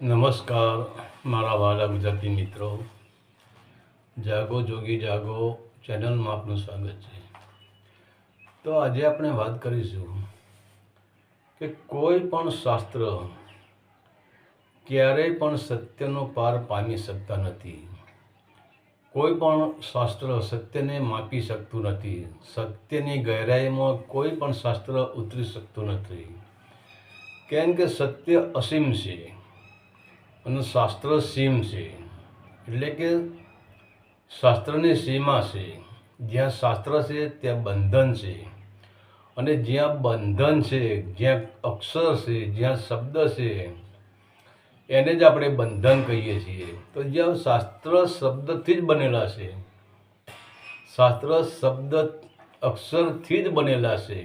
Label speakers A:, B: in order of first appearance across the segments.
A: નમસ્કાર મારા વાલા ગુજરાતી મિત્રો, જાગો જોગી જાગો ચેનલમાં આપનું સ્વાગત છે. તો આજે આપણે વાત કરીશું કે કોઈ પણ શાસ્ત્ર ક્યારેય પણ સત્યનો પાર પામી શકતા નથી. કોઈ પણ શાસ્ત્ર સત્યને માપી શકતું નથી. સત્યની ગહેરાઈમાં કોઈ પણ શાસ્ત્ર ઉતરી શકતું નથી, કેમ કે સત્ય અસીમ છે અને શાસ્ત્ર સીમ છે. એટલે કે શાસ્ત્રની સીમા છે. જ્યાં શાસ્ત્ર છે ત્યાં બંધન છે, અને જ્યાં બંધન છે, જ્યાં અક્ષર છે, જ્યાં શબ્દ છે, એને જ આપણે બંધન કહીએ છીએ. તો જ્યાં શાસ્ત્ર શબ્દથી જ બનેલા છે, શાસ્ત્ર શબ્દ અક્ષરથી જ બનેલા છે,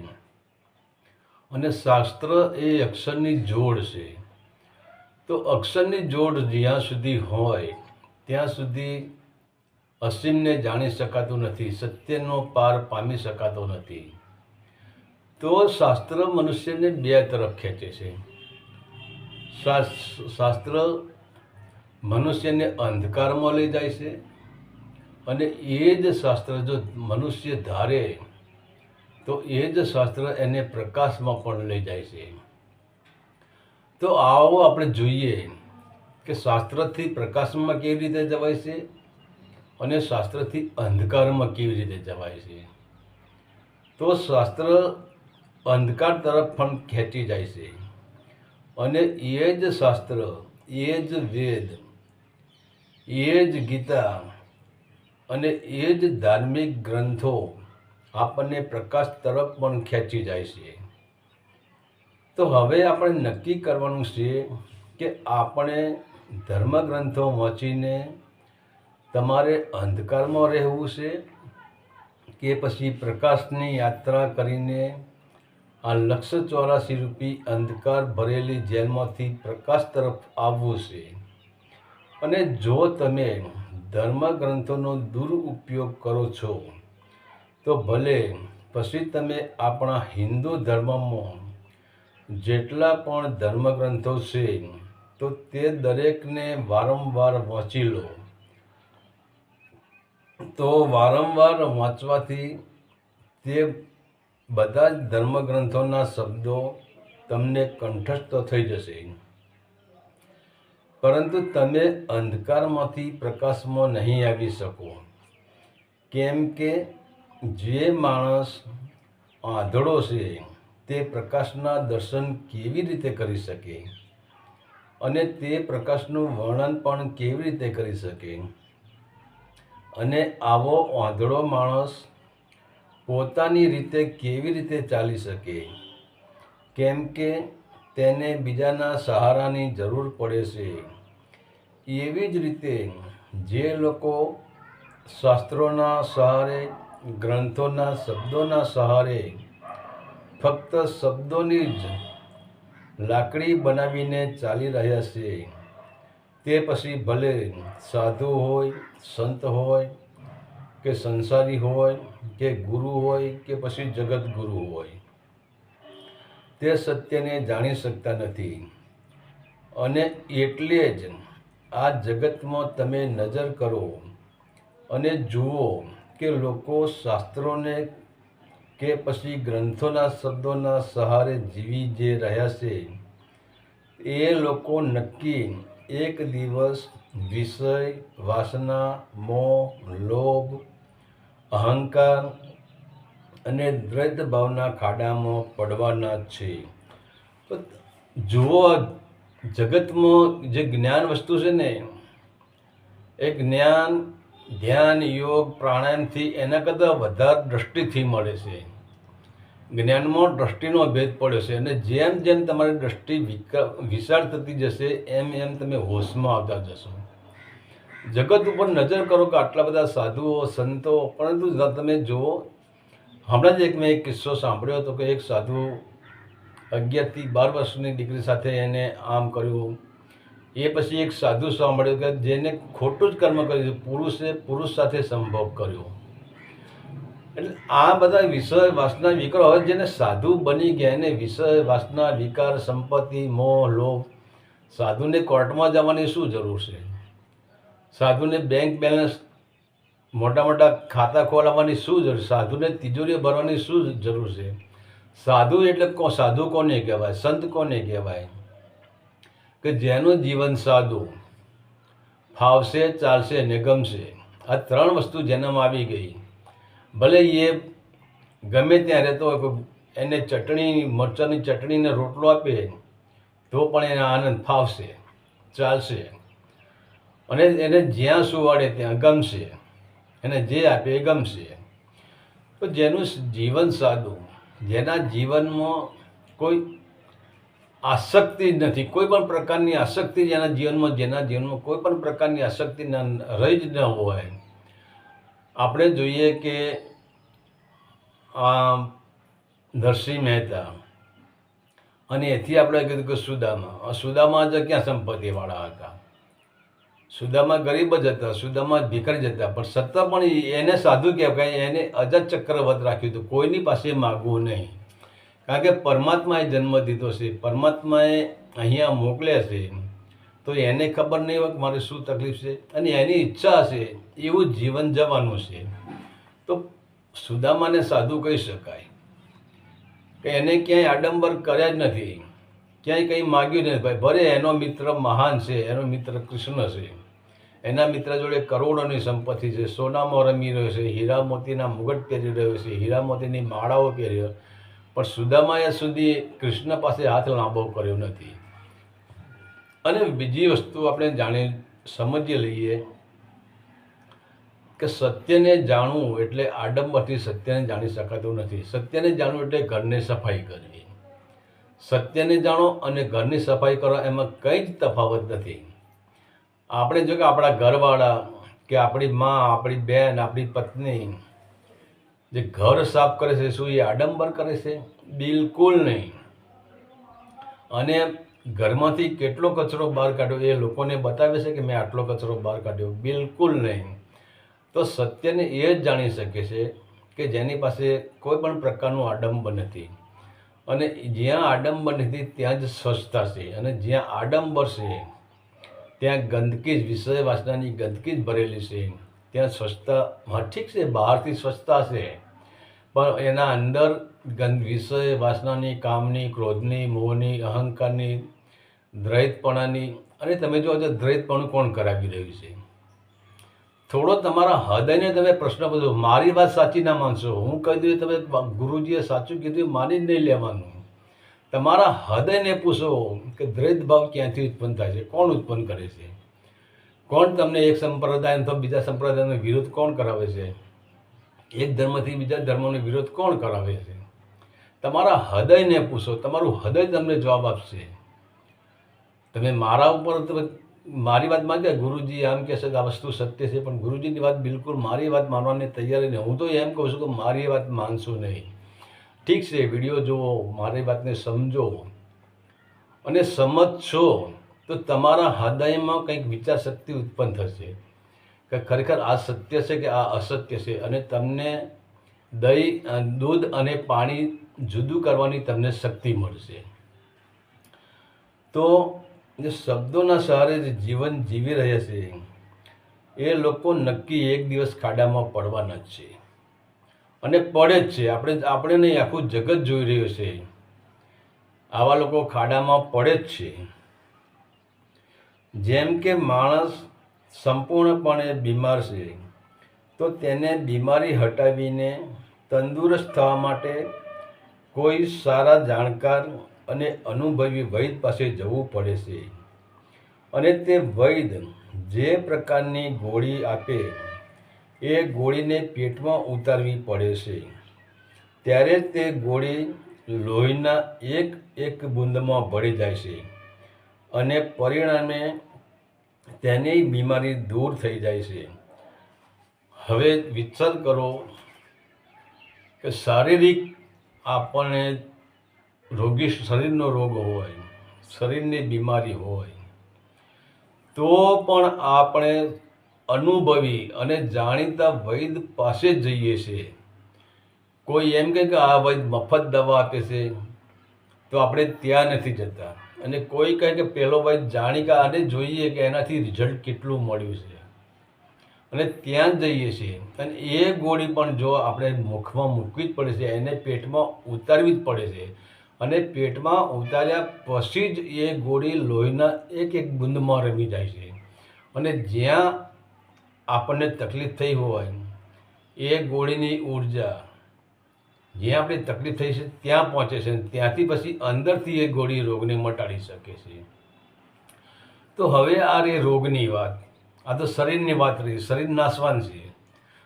A: અને શાસ્ત્ર એ અક્ષરની જોડ છે. તો અક્ષરની જોડ જ્યાં સુધી હોય ત્યાં સુધી અસીમને જાણી શકાતું નથી, સત્યનો પાર પામી શકાતો નથી. તો શાસ્ત્ર મનુષ્યને બે તરફ ખેંચે છે. શાસ્ત્ર મનુષ્યને અંધકારમાં લઈ જાય છે, અને એ જ શાસ્ત્ર જો મનુષ્ય ધારે તો એ જ શાસ્ત્ર એને પ્રકાશમાં પણ લઈ જાય છે. તો આવો આપણે જોઈએ કે શાસ્ત્રથી પ્રકાશમાં કેવી રીતે જવાય છે અને શાસ્ત્રથી અંધકારમાં કેવી રીતે જવાય છે. તો શાસ્ત્ર અંધકાર તરફ પણ ખેંચી જાય છે, અને એ જ શાસ્ત્ર, એ જ વેદ, એ જ ગીતા અને એ જ ધાર્મિક ગ્રંથો આપણને પ્રકાશ તરફ પણ ખેંચી જાય છે. તો હવે આપણે નક્કી કરવાનું છે કે આપણે ધર્મગ્રંથો વાંચીને તમારે અંધકારમાં રહેવું છે કે પછી પ્રકાશની યાત્રા કરીને આ 184 રૂપી અંધકાર ભરેલી જેલમાંથી પ્રકાશ તરફ આવવું છે. અને જો તમે ધર્મગ્રંથોનો દુરુપયોગ કરો છો તો ભલે પછી તમે આપણા હિન્દુ ધર્મમાં જેટલા પણ ધર્મગ્રંથો છે તો તે દરેકને વારંવાર વાંચી લો. તો વારંવાર વાંચવાથી તે બધા જ ધર્મગ્રંથોના શબ્દો તમને કંઠસ્થ થઈ જશે, પરંતુ તમે અંધકારમાંથી પ્રકાશમાં નહીં આવી શકો. કેમ કે જે માણસ આંધળો છે તે પ્રકાશના દર્શન કેવી રીતે કરી શકે, અને તે પ્રકાશનું વર્ણન પણ કેવી રીતે કરી શકે. અને આવો આંધળો માણસ પોતાની રીતે કેવી રીતે ચાલી શકે, કેમ કે તેને બીજાના સહારાની જરૂર પડે છે. એવી જ રીતે જે લોકો શાસ્ત્રોના સહારે, ગ્રંથોના શબ્દોના સહારે ફક્ત શબ્દોની જ લાકડી બનાવીને ચાલી રહ્યા છે, તે પછી ભલે સાધુ હોય, સંત હોય કે સંસારી હોય કે ગુરુ હોય કે પછી જગતગુરુ હોય, તે સત્યને જાણી શકતા નથી. અને એટલે જ આ જગતમાં તમે નજર કરો અને જુઓ કે લોકો શાસ્ત્રોને કે પછી ગ્રંથોના શબ્દોના સહારે જીવી જે રહ્યા છે, એ લોકો નક્કી એક દિવસ વિષય, વાસના, મોહ, લોભ, અહંકાર અને દ્વૈત ભાવના ખાડામાં પડવાના છે. તો જુઓ, જગતમાં જે જ્ઞાન વસ્તુ છે ને, એ જ્ઞાન ધ્યાન, યોગ, પ્રાણાયામથી એના કરતાં વધારે દ્રષ્ટિથી મળે છે. જ્ઞાનમાં દ્રષ્ટિનો ભેદ પડ્યો છે, અને જેમ જેમ તમારી દ્રષ્ટિ વિશાળ થતી જશે એમ એમ તમે હોશમાં આવતા જશો. જગત ઉપર નજર કરો કે આટલા બધા સાધુઓ, સંતો, પરંતુ તમે જુઓ, હમણાં જ મેં એક કિસ્સો સાંભળ્યો હતો કે એક સાધુ 11 થી 12 વર્ષની દીકરી સાથે એને આમ કર્યું. એ પછી એક સાધુ સાંભળ્યો કે જેને ખોટું જ કર્મ કર્યું, પુરુષે પુરુષ સાથે સંભોગ કર્યો. એટલે આ બધા વિષય, વાસના, વિકાર હોય, જેને સાધુ બની ગયા એને વિષય, વાસના, વિકાર, સંપત્તિ, મોહ, લોભ, સાધુને કોર્ટમાં જવાની શું જરૂર છે? સાધુને બેંક બેલેન્સ મોટા મોટા ખાતા ખોલાવવાની શું જરૂર? સાધુને તિજોરી ભરવાની શું જરૂર છે? સાધુ એટલે સાધુ કોને કહેવાય? સંત કોને કહેવાય? કે જેનું જીવન સાધુ, ફાવશે, ચાલશે ને ગમશે, આ ત્રણ વસ્તુ જેનામાં આવી ગઈ, ભલે એ ગમે ત્યાં રહેતો હોય, એને ચટણી, મરચાંની ચટણીને રોટલો આપે તો પણ એને આનંદ ફાવશે, ચાલશે, અને એને જ્યાં સુવાડે ત્યાં ગમશે, એને જે આપે એ ગમશે. તો જેનું જીવન સાદું, જેના જીવનમાં કોઈ આસક્તિ નથી, કોઈ પણ પ્રકારની આસક્તિ જેના જીવનમાં કોઈ પણ પ્રકારની આસક્તિ રહી જ ન હોય. આપણે જોઈએ કે નરસિંહ મહેતા, અને એથી આપણે કીધું કે સુદામા જ ક્યાં સંપત્તિવાળા હતા? સુદામા ગરીબ જ હતા, સુદામા ભિખારી જ હતા, પણ છતાં પણ એને સાધુ કહેવાય. એને અજત ચક્રવત રાખ્યું હતું, કોઈની પાસે માગવું નહીં. કારણ કે પરમાત્માએ જન્મ દીધો છે, પરમાત્માએ અહીંયા મોકલે છે, તો એને ખબર નહીં હોય કે મારે શું તકલીફ છે, અને એની ઈચ્છા હશે એવું જીવન જવાનું છે. તો સુદામાને સાધુ કહી શકાય કે એને ક્યાંય આડંબર કર્યા જ નથી, ક્યાંય કંઈ માગ્યું નથી. ભાઈ ભલે એનો મિત્ર મહાન છે, એનો મિત્ર કૃષ્ણ છે, એના મિત્ર જોડે કરોડોની સંપત્તિ છે, સોનામાં રમી રહ્યો છે, હીરા મોતીના મુગટ પહેરી રહ્યો છે, હીરા મોતીની માળાઓ પહેરી, પણ સુદામાએ સુધી કૃષ્ણ પાસે હાથ લાંબો કર્યો નથી. અને બીજી વસ્તુ આપણે સમજી લઈએ કે સત્યને જાણવું એટલે આડંબરથી સત્યને જાણી શકાતું નથી. સત્યને જાણવું એટલે ઘરની સફાઈ કરવી. સત્યને જાણો અને ઘરની સફાઈ કરો, એમાં કંઈ જ તફાવત નથી. આપણે જો કે આપણા ઘરવાળા કે આપણી મા, આપણી બહેન, આપણી પત્ની જે ઘર સાફ કરે છે, શું એ આડંબર કરે છે? બિલકુલ નહીં. અને ઘરમાંથી કેટલો કચરો બહાર કાઢ્યો એ લોકોને બતાવે છે કે મેં આટલો કચરો બહાર કાઢ્યો? બિલકુલ નહીં. તો સત્યને એ જ જાણી શકે છે કે જેની પાસે કોઈ પણ પ્રકારનું આડંબર નથી. અને જ્યાં આડંબર નથી ત્યાં જ સ્વચ્છતા છે, અને જ્યાં આડંબર છે ત્યાં ગંદકી જ, વિષય વાસનાની ગંદકી જ ભરેલી છે. ત્યાં સ્વચ્છતા, ઠીક છે, બહારથી સ્વચ્છતા છે, પણ એના અંદર વિષય વાસનાની, કામની, ક્રોધની, મોહની, અહંકારની, દ્વૈતપણાની. અને તમે જો દ્વૈતપણું કોણ કરાવી રહ્યું છે? થોડો તમારા હૃદયને તમે પ્રશ્ન પૂછો. મારી વાત સાચી ના માનશો, હું કહી દઉં તમે ગુરુજીએ સાચું કીધું માની જ નહીં લેવાનું. તમારા હૃદયને પૂછો કે દ્વૈત ભાવ ક્યાંથી ઉત્પન્ન થાય છે? કોણ ઉત્પન્ન કરે છે? કોણ તમને એક સંપ્રદાય અથવા બીજા સંપ્રદાયનો વિરોધ કોણ કરાવે છે? એક ધર્મથી બીજા ધર્મનો વિરોધ કોણ કરાવે છે? તમારા હૃદયને પૂછો, તમારું હૃદય તમને જવાબ આપશે. તમે મારા ઉપર મારી વાત માનજો, ગુરુજી આમ કહેશે કે આ વસ્તુ સત્ય છે, પણ ગુરુજીની વાત બિલકુલ મારી વાત માનવાની તૈયારી નહીં. હું તો એમ કહું છું કે મારી વાત માનશો નહીં. ઠીક છે, વિડીયો જુઓ, મારી વાતને સમજો, અને સમજશો તો તમારા હૃદયમાં કંઈક વિચાર શક્તિ ઉત્પન્ન થશે કે ખરેખર આ સત્ય છે કે આ અસત્ય છે. અને તમને દૂધ અને પાણી જુદું કરવાની તમને શક્તિ મળશે. તો જે શબ્દોના સહારે જે જીવન જીવી રહ્યા છે એ લોકો નક્કી એક દિવસ ખાડામાં પડવાના જ છે, અને પડે જ છે. આપણે નહીં, આખું જગત જોઈ રહ્યું છે, આવા લોકો ખાડામાં પડે જ છે. જેમ કે માણસ સંપૂર્ણપણે બીમાર છે, તો તેને બીમારી હટાવીને તંદુરસ્ત થવા માટે કોઈ સારા જાણકાર અને અનુભવી વૈદ પાસે જવું પડે છે. અને તે વૈદ જે પ્રકારની ગોળી આપે એ ગોળીને પેટમાં ઉતારવી પડે છે. ત્યારે તે ગોળી લોહીના એક એક બૂંદમાં ભળી જાય છે, અને પરિણામે તેની બીમારી દૂર થઈ જાય છે. હવે વિચાર કરો કે શારીરિક આપણને રોગી, શરીરનો રોગ હોય, શરીરની બીમારી હોય, તો પણ આપણે અનુભવી અને જાણીતા વૈદ પાસે જ જઈએ છીએ. કોઈ એમ કહે કે આ વૈદ મફત દવા આપે છે, તો આપણે ત્યાં નથી જતા. અને કોઈ કહે કે પેલો ભાઈ જાણી કે આને જોઈએ કે એનાથી રિઝલ્ટ કેટલું મળ્યું છે, અને ત્યાં જ જઈએ છીએ. અને એ ગોળી પણ જો આપણે મુખમાં મૂકવી જ પડે છે, એને પેટમાં ઉતારવી જ પડે છે. અને પેટમાં ઉતાર્યા પછી જ એ ગોળી લોહીના એક એક બુંદમાં રમી જાય છે. અને જ્યાં આપણને તકલીફ થઈ હોય એ ગોળીની ઉર્જા જ્યાં આપણી તકલીફ થઈ છે ત્યાં પહોંચે છે, ત્યાંથી પછી અંદરથી એ ગોળી રોગને મટાડી શકે છે. તો હવે આ રે રોગની વાત, આ તો શરીરની વાત રહી. શરીર નાશવાન છે,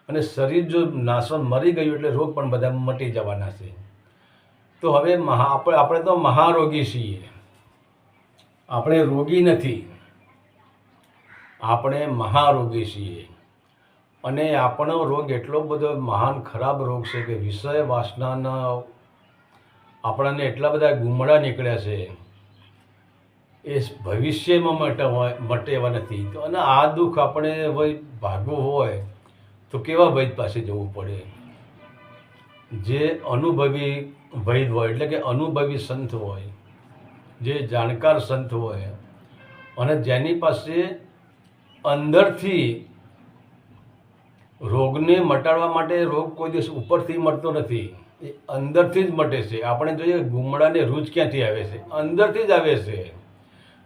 A: અને શરીર જો નાશવાન મરી ગયું એટલે રોગ પણ બધા મટી જવાના છે. તો હવે આપણે તો મહારોગી છીએ, આપણે રોગી નથી, આપણે મહારોગી છીએ. અને આપણો રોગ એટલો બધો મહાન ખરાબ રોગ છે કે વિષય વાસનાના આપણને એટલા બધા ગુમડા નીકળ્યા છે, એ ભવિષ્યમાં મટે એવા નથી. તો અને આ દુઃખ આપણે ભાગવું હોય તો કેવા વૈદ પાસે જવું પડે? જે અનુભવી વૈદ હોય, એટલે કે અનુભવી સંત હોય, જે જાણકાર સંત હોય, અને જેની પાસે અંદરથી રોગને મટાડવા માટે રોગ કોઈ દિવસ ઉપરથી મળતો નથી, એ અંદરથી જ મટે છે. આપણે જોઈએ ગુમડાને રૂજ ક્યાંથી આવે છે? અંદરથી જ આવે છે.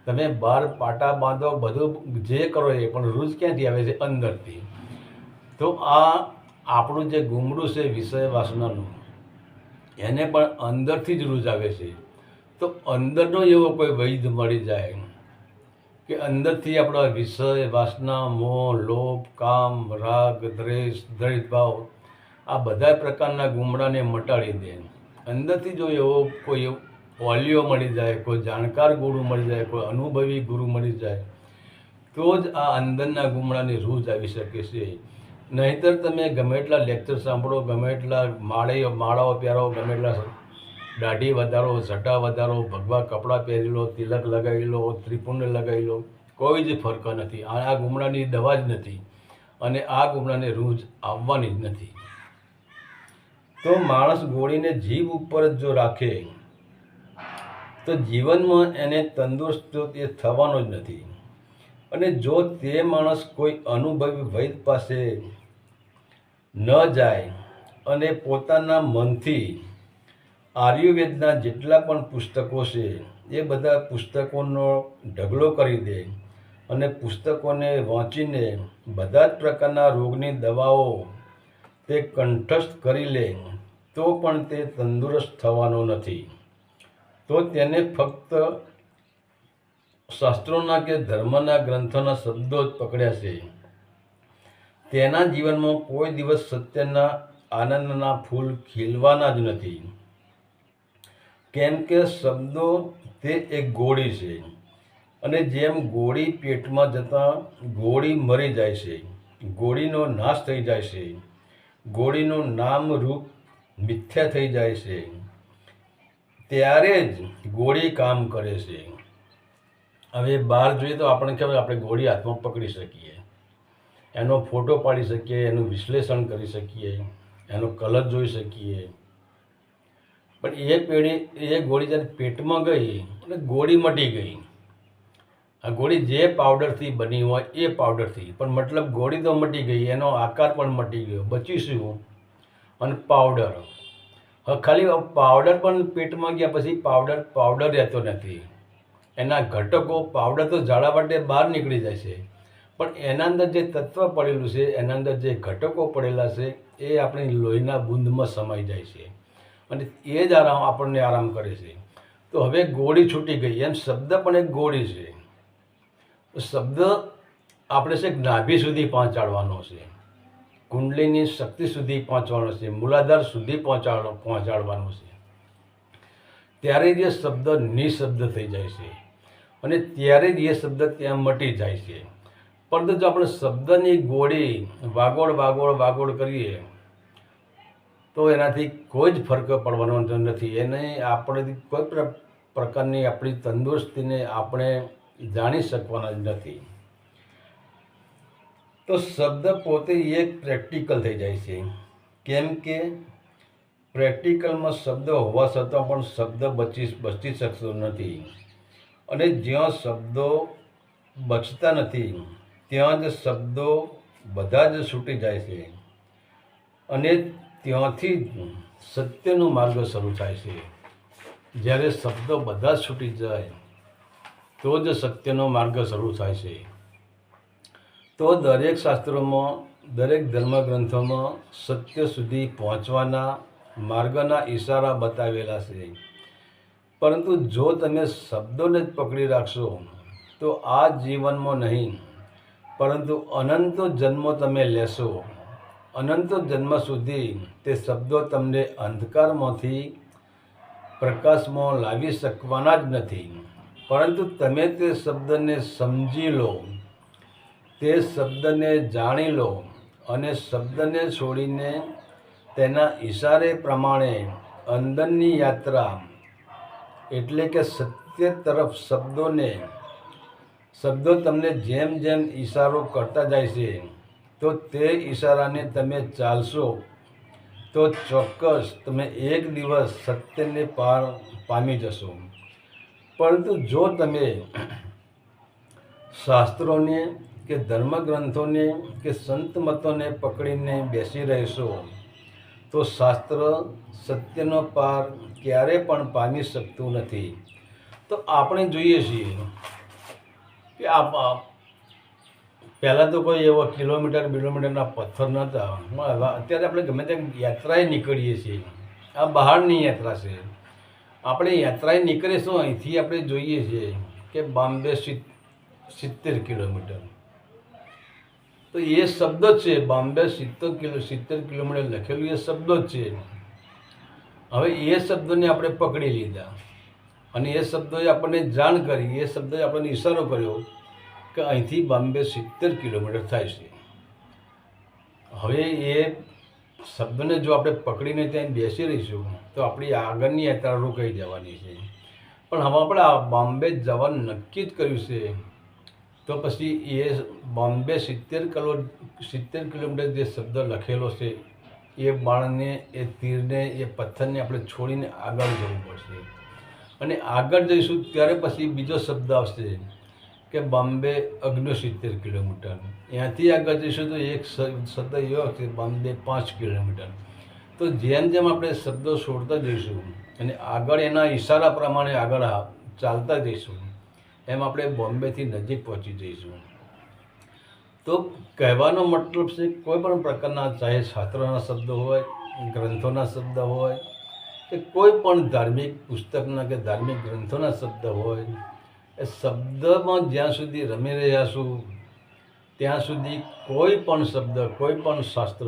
A: તમે બહાર પાટા બાંધો, બધું જે કરો એ પણ રૂજ ક્યાંથી આવે છે? અંદરથી. તો આ આપણું જે ગુમડું છે વિષય વાસનાનું, એને પણ અંદરથી જ રૂજ આવે છે. તો અંદરનો એવો કોઈ વૈદ મળી જાય કે અંદરથી આપણા વિષય વાસના, મોહ, લોભ, કામ, રાગ, દ્વેષ, દ્વૈતભાવ, આ બધા પ્રકારના ગુમડાને મટાડી દે. અંદરથી જો એવો કોઈ વાલીઓ મળી જાય, કોઈ જાણકાર ગુરુ મળી જાય, કોઈ અનુભવી ગુરુ મળી જાય, તો જ આ અંદરના ગુમડાની રૂજ આવી શકે છે. નહીંતર તમે ગમે એટલા લેક્ચર સાંભળો, ગમે એટલા માળાઓ પહેરો, ગમે એટલા દાઢી વધારો, જટા વધારો, ભગવા કપડાં પહેરી લો, તિલક લગાવી લો, ત્રિપુંડ લગાવી લો, કોઈ જ ફરક નથી. આ ગુમડાની દવા જ નથી, અને આ ગુમડાને રૂજ આવવાની જ નથી. તો માણસ ગોળીને જીભ ઉપર જ જો રાખે તો જીવનમાં એને તંદુરસ્ત એ થવાનો જ નથી. અને જો તે માણસ કોઈ અનુભવી વૈદ પાસે ન જાય અને પોતાના મનથી આયુર્વેદના જેટલા પણ પુસ્તકો છે એ બધા પુસ્તકોનો ઢગલો કરી દે, અને પુસ્તકોને વાંચીને બધા જ પ્રકારના રોગની દવાઓ તે કંઠસ્થ કરી લે, તો પણ તે તંદુરસ્ત થવાનો નથી. તો તેને ફક્ત શાસ્ત્રોના કે ધર્મના ગ્રંથોના શબ્દો જ પકડ્યા છે. તેના જીવનમાં કોઈ દિવસ સત્યના આનંદના ફૂલ ખીલવાના જ નથી. કેમ કે શબ્દો તે એક ગોળી છે, અને જેમ ગોળી પેટમાં જતાં ગોળી મરી જાય છે, ગોળીનો નાશ થઈ જાય છે, ગોળીનું નામ રૂપ મિથ્યા થઈ જાય છે, ત્યારે જ ગોળી કામ કરે છે. હવે બહાર જોઈએ તો આપણને ખબર, આપણે ગોળી હાથમાં પકડી શકીએ, એનો ફોટો પાડી શકીએ, એનું વિશ્લેષણ કરી શકીએ, એનો કલર જોઈ શકીએ. પણ એ ગોળી જ્યારે પેટમાં ગઈ એટલે ગોળી મટી ગઈ. આ ગોળી જે પાવડરથી બની હોય એ પાવડરથી, પણ મતલબ ગોળી તો મટી ગઈ, એનો આકાર પણ મટી ગયો. બચીશું અને પાવડર. હવે ખાલી પાવડર પણ પેટમાં ગયા પછી પાવડર રહેતો નથી. એના ઘટકો, પાવડર તો ઝાડા માટે બહાર નીકળી જાય છે, પણ એના અંદર જે તત્વ પડેલું છે, એના અંદર જે ઘટકો પડેલા છે, એ આપણી લોહીના બુંદમાં સમાઈ જાય છે, અને એ જ આપણને આરામ કરે છે. તો હવે ગોળી છૂટી ગઈ, એમ શબ્દ પણ એક ગોળી છે. શબ્દ આપણે છે નાભી સુધી પહોંચાડવાનો છે, કુંડલીની શક્તિ સુધી પહોંચવાનો છે, મૂલાધાર સુધી પહોંચાડવાનો છે. ત્યારે જ એ શબ્દ નિશબ્દ થઈ જાય છે, અને ત્યારે જ એ શબ્દ ત્યાં મટી જાય છે. પરંતુ જો આપણે શબ્દની ગોળી વાગોળ કરીએ તો એનાથી કોઈ જ ફરક પડવાનો નથી. એને આપણે કોઈ પ્રકારની આપણી તંદુરસ્તીને આપણે જાણી શકવાના જ નથી. તો શબ્દ પોતે એક પ્રેક્ટિકલ થઈ જાય છે. કેમ કે પ્રેક્ટિકલમાં શબ્દ હોવા છતાં પણ શબ્દ બચી શકતો નથી, અને જ્યાં શબ્દો બચતા નથી ત્યાં જ શબ્દો બધા જ છૂટી જાય છે, અને ત્યાંથી જ સત્યનો માર્ગ શરૂ થાય છે. જ્યારે શબ્દો બધા જ છૂટી જાય તો જ સત્યનો માર્ગ શરૂ થાય છે. તો દરેક શાસ્ત્રોમાં, દરેક ધર્મગ્રંથોમાં સત્ય સુધી પહોંચવાના માર્ગના ઈશારા બતાવેલા છે. પરંતુ જો તમે શબ્દોને જ પકડી રાખશો તો આ જીવનમાં નહીં પરંતુ અનંતો જન્મો તમે લેશો. અનંતો જન્મ સુધી તે શબ્દો તમને અંધકારમાંથી પ્રકાશમાં લાવી શકવાના જ નથી. પરંતુ તમે તે શબ્દને સમજી લો, તે શબ્દને જાણી લો, અને શબ્દને છોડીને તેના ઈશારે પ્રમાણે અંદરની યાત્રા એટલે કે સત્ય તરફ શબ્દો તમને જેમ જેમ ઈશારો કરતા જાય છે તો તે ઈશારાને તમે ચાલશો તો ચોક્કસ તમે એક દિવસ સત્યને પાર પામી જશો. પરંતુ જો તમે શાસ્ત્રોને કે ધર્મગ્રંથોને કે સંત મતોને પકડીને બેસી રહેશો તો શાસ્ત્ર સત્યનો પાર ક્યારે પણ પામી શકતું નથી. તો આપણે જોઈએ છીએ કે પહેલાં તો કોઈ એવો કિલોમીટરના પથ્થર નહોતા. અત્યારે આપણે ગમે ત્યાં યાત્રાએ નીકળીએ છીએ. આ બહારની યાત્રા છે. આપણે યાત્રાએ નીકળીશું અહીંથી આપણે જોઈએ છીએ કે બોમ્બે 70 કિલોમીટર. તો એ શબ્દ જ છે, બોમ્બે 70 કિલોમીટર લખેલું એ શબ્દ જ છે. હવે એ શબ્દોને આપણે પકડી લીધા અને એ શબ્દોએ આપણને જાણ કરી, એ શબ્દોએ આપણને ઈશારો કર્યો કે અહીંથી બોમ્બે 70 કિલોમીટર થાય છે. હવે એ શબ્દને જો આપણે પકડીને ત્યાં બેસી રહીશું તો આપણી આગળની યાત્રા રોકાઈ જવાની છે. પણ હવે આપણે આ બોમ્બે જવાનું નક્કી જ કર્યું છે તો પછી એ બોમ્બે 70 કિલોમીટર જે શબ્દ લખેલો છે એ બાણને, એ તીરને, એ પથ્થરને આપણે છોડીને આગળ જવું પડશે. અને આગળ જઈશું ત્યારે પછી બીજો શબ્દ આવશે કે બોમ્બે 69 કિલોમીટર. ત્યાંથી આગળ જઈશું તો એક શબ્દ એવો આવશે બોમ્બે 5 કિલોમીટર. તો જેમ જેમ આપણે શબ્દો છોડતા જઈશું અને આગળ એના ઈશારા પ્રમાણે આગળ ચાલતા જઈશું એમ આપણે બોમ્બેથી નજીક પહોંચી જઈશું. તો કહેવાનો મતલબ છે કોઈ પણ પ્રકારના, ચાહે શાસ્ત્રોના શબ્દ હોય, ગ્રંથોના શબ્દ હોય કે કોઈ પણ ધાર્મિક પુસ્તકના કે ધાર્મિક ગ્રંથોના શબ્દ હોય, એ શબ્દમાં જ્યાં સુધી રમી રહ્યા છું ત્યાં સુધી કોઈ પણ શબ્દ, કોઈ પણ શાસ્ત્ર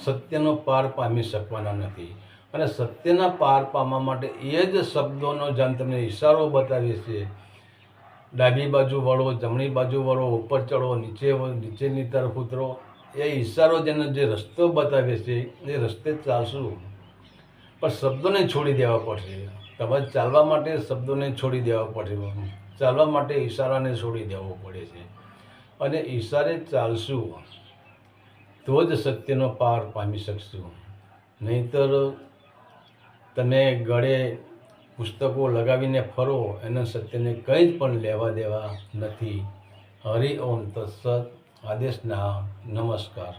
A: સત્યનો પાર પામી શકવાના નથી. અને સત્યના પાર પામવા માટે એ જ શબ્દોનો જેમ તમને ઈશારો બતાવે છે, ડાબી બાજુ વળો, જમણી બાજુ વળો, ઉપર ચડો, નીચેની તરફ ઉતરો, એ ઈશારો જેનો જે રસ્તો બતાવે છે એ રસ્તે ચાલશું. પણ શબ્દોને છોડી દેવા પડશે. તમારે ચાલવા માટે શબ્દોને છોડી દેવા પડશે. ચાલવા માટે ઈશારાને છોડી દેવો પડે છે. અને ઈશારે ચાલશું તો જ સત્યનો પાર પામી શકશું. નહીંતર તમે ગળે પુસ્તકો લગાવીને ફરો, એના સત્યને કંઈ જ પણ લેવા દેવા નથી. હરિ ઓમ તત્સત. આદેશના નમસ્કાર.